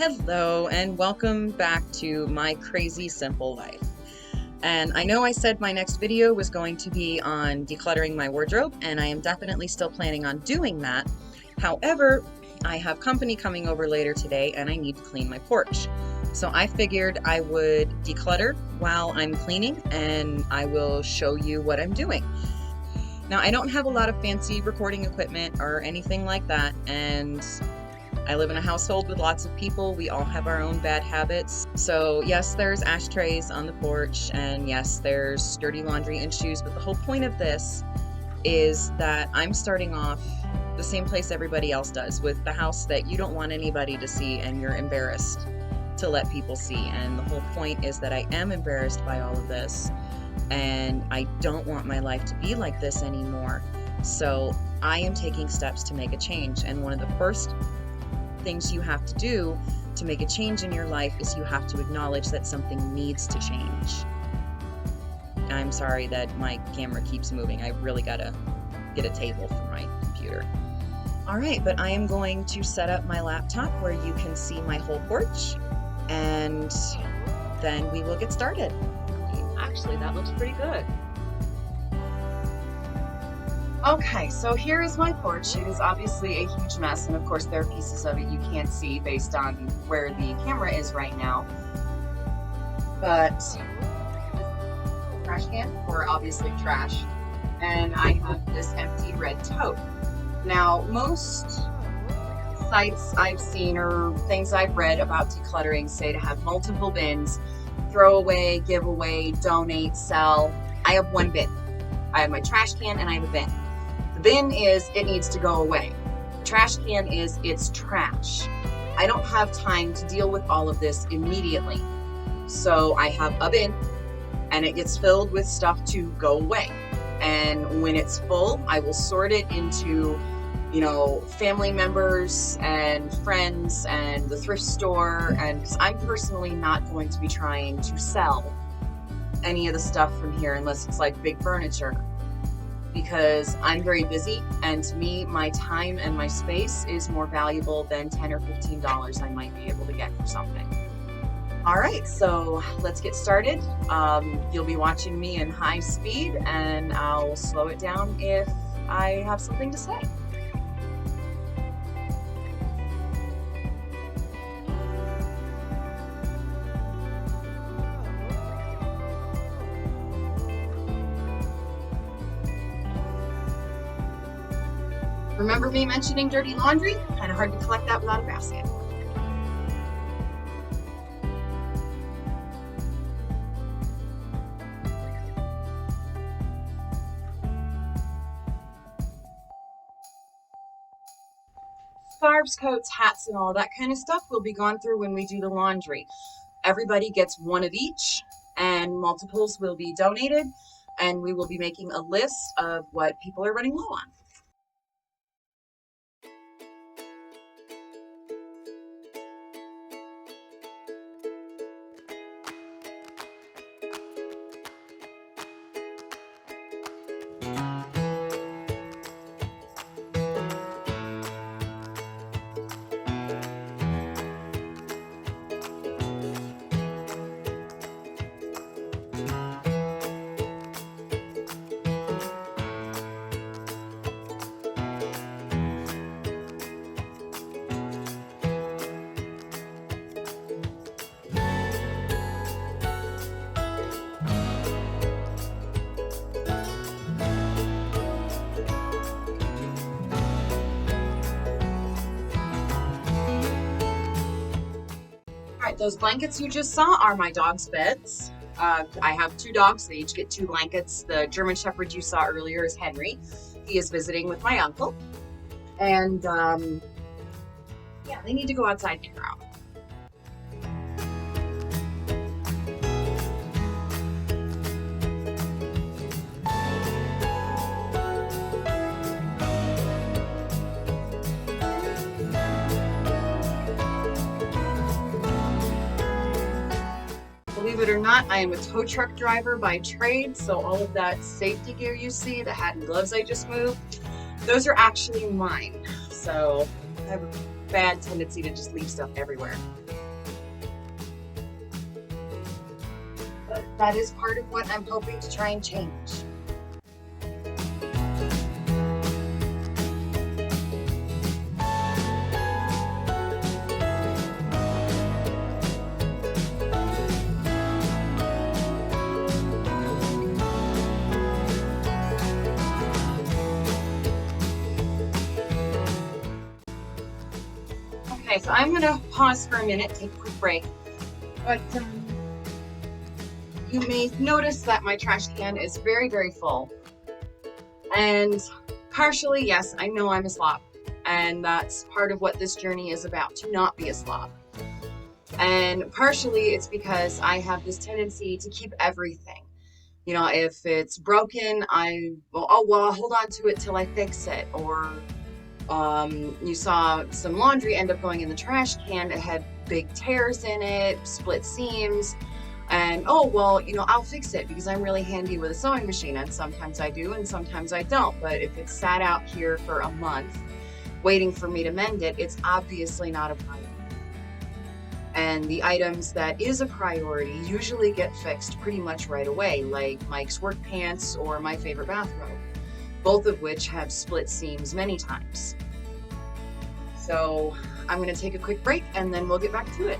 Hello and welcome back to my crazy simple life. And I know I said my next video was going to be on decluttering my wardrobe, and I am definitely still planning on doing that. However, I have company coming over later today and I need to clean my porch. So I figured I would declutter while I'm cleaning and I will show you what I'm doing. Now, I don't have a lot of fancy recording equipment or anything like that, and I live in a household with lots of people. We all have our own bad habits. So yes, there's ashtrays on the porch, and yes, there's dirty laundry and shoes, but the whole point of this is that I'm starting off the same place everybody else does, with the house that you don't want anybody to see and you're embarrassed to let people see. And the whole point is that I am embarrassed by all of this, and I don't want my life to be like this anymore. So I am taking steps to make a change, and one of the first things you have to do to make a change in your life is you have to acknowledge that something needs to change. I'm sorry that my camera keeps moving. I really gotta get a table for my computer. All right, but I am going to set up my laptop where you can see my whole porch, and then we will get started. Actually, that looks pretty good. Okay, so here is my porch. It is obviously a huge mess, and of course there are pieces of it you can't see based on where the camera is right now. But trash can for obviously trash, and I have this empty red tote. Now, most sites I've seen or things I've read about decluttering say to have multiple bins: throw away, give away, donate, sell. I have one bin. I have my trash can and I have a bin. The bin is, it needs to go away. The trash can is, it's trash. I don't have time to deal with all of this immediately. So I have a bin and it gets filled with stuff to go away. And when it's full, I will sort it into, family members and friends and the thrift store. And 'cause I'm personally not going to be trying to sell any of the stuff from here unless it's like big furniture, because I'm very busy, and to me my time and my space is more valuable than $10 or $15 I might be able to get for something. All right, so let's get started. You'll be watching me in high speed, and I'll slow it down if I have something to say. Remember me mentioning dirty laundry? Kind of hard to collect that without a basket. Scarves, coats, hats, and all that kind of stuff will be gone through when we do the laundry. Everybody gets one of each, and multiples will be donated, and we will be making a list of what people are running low on. Those blankets you just saw are my dog's beds. I have two dogs. They each get two blankets. The German Shepherd you saw earlier is Henry. He is visiting with my uncle. And they need to go outside and get out. Believe it or not, I am a tow truck driver by trade, so all of that safety gear you see, the hat and gloves I just moved, those are actually mine. So I have a bad tendency to just leave stuff everywhere. that is part of what I'm hoping to try and change. Okay, so I'm gonna pause for a minute, take a quick break. But you may notice that my trash can is very, very full. And partially, yes, I know I'm a slob. And that's part of what this journey is about, to not be a slob. And partially, it's because I have this tendency to keep everything. You know, if it's broken, I'll hold on to it till I fix it. Or you saw some laundry end up going in the trash can. It had big tears in it, split seams. And I'll fix it because I'm really handy with a sewing machine, and sometimes I do and sometimes I don't. But if it's sat out here for a month waiting for me to mend it, it's obviously not a priority. And the items that is a priority usually get fixed pretty much right away, like Mike's work pants or my favorite bathrobe, both of which have split seams many times. So I'm going to take a quick break and then we'll get back to it.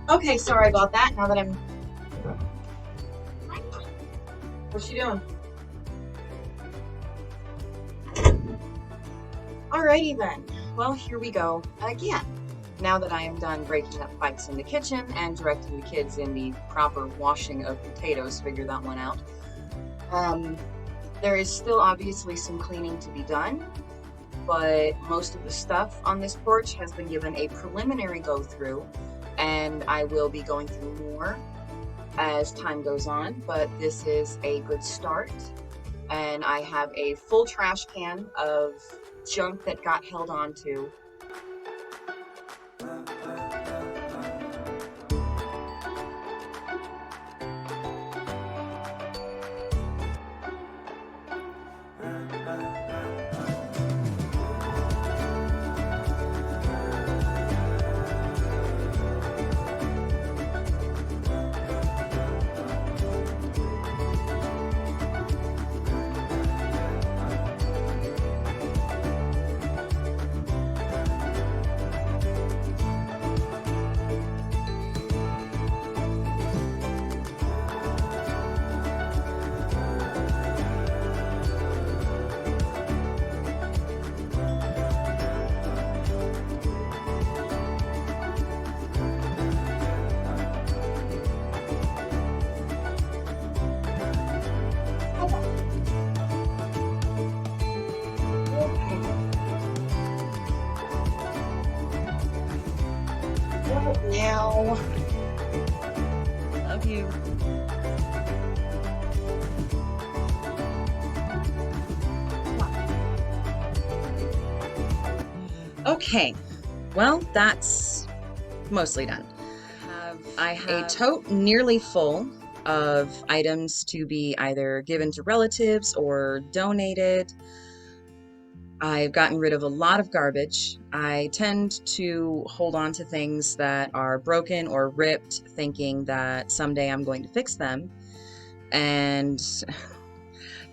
Okay, sorry about that. Now that I'm... What's she doing? Alrighty then. Well, here we go again. Now that I am done breaking up fights in the kitchen and directing the kids in the proper washing of potatoes, figure that one out. There is still obviously some cleaning to be done, but most of the stuff on this porch has been given a preliminary go through, and I will be going through more as time goes on, but this is a good start. And I have a full trash can of junk that got held onto. Now, love you. Okay, well, that's mostly done. I have a tote nearly full of items to be either given to relatives or donated. I've gotten rid of a lot of garbage. I tend to hold on to things that are broken or ripped, thinking that someday I'm going to fix them. And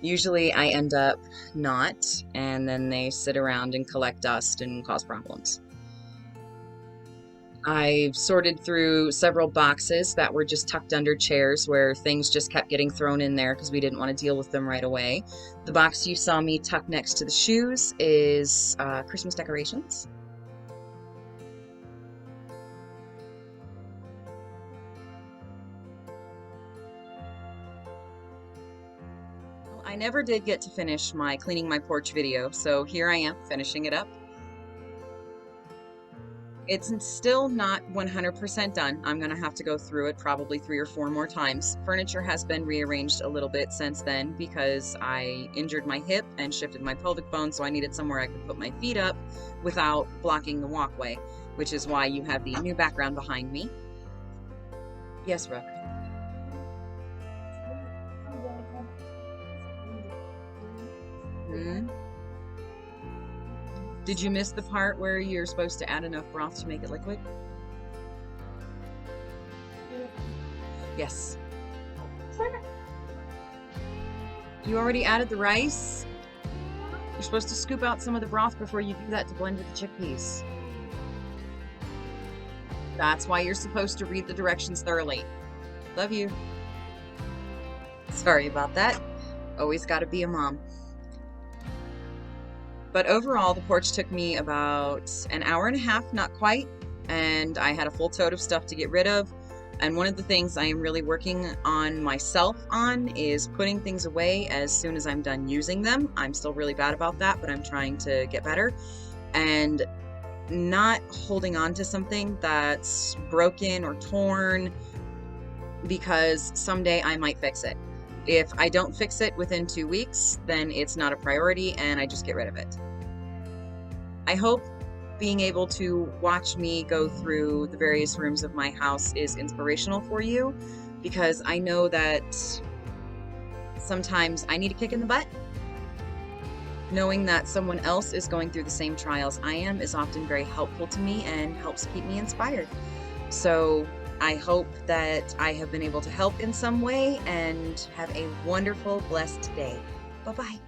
usually I end up not, and then they sit around and collect dust and cause problems. I've sorted through several boxes that were just tucked under chairs where things just kept getting thrown in there because we didn't want to deal with them right away. The box you saw me tuck next to the shoes is Christmas decorations. Well, I never did get to finish my cleaning my porch video, so here I am finishing it up. It's still not 100% done. I'm gonna have to go through it probably 3 or 4 more times. Furniture has been rearranged a little bit since then because I injured my hip and shifted my pelvic bone, so I needed somewhere I could put my feet up without blocking the walkway, which is why you have the new background behind me. Yes, Rook. Hmm? Did you miss the part where you're supposed to add enough broth to make it liquid? Yes. You already added the rice? You're supposed to scoop out some of the broth before you do that to blend with the chickpeas. That's why you're supposed to read the directions thoroughly. Love you. Sorry about that. Always gotta be a mom. But overall, the porch took me about an hour and a half, not quite, and I had a full tote of stuff to get rid of. And one of the things I am really working on myself on is putting things away as soon as I'm done using them. I'm still really bad about that, but I'm trying to get better. And not holding on to something that's broken or torn because someday I might fix it. If I don't fix it within 2 weeks, then it's not a priority and I just get rid of it. I hope being able to watch me go through the various rooms of my house is inspirational for you, because I know that sometimes I need a kick in the butt. Knowing that someone else is going through the same trials I am is often very helpful to me and helps keep me inspired. So I hope that I have been able to help in some way, and have a wonderful, blessed day. Bye-bye.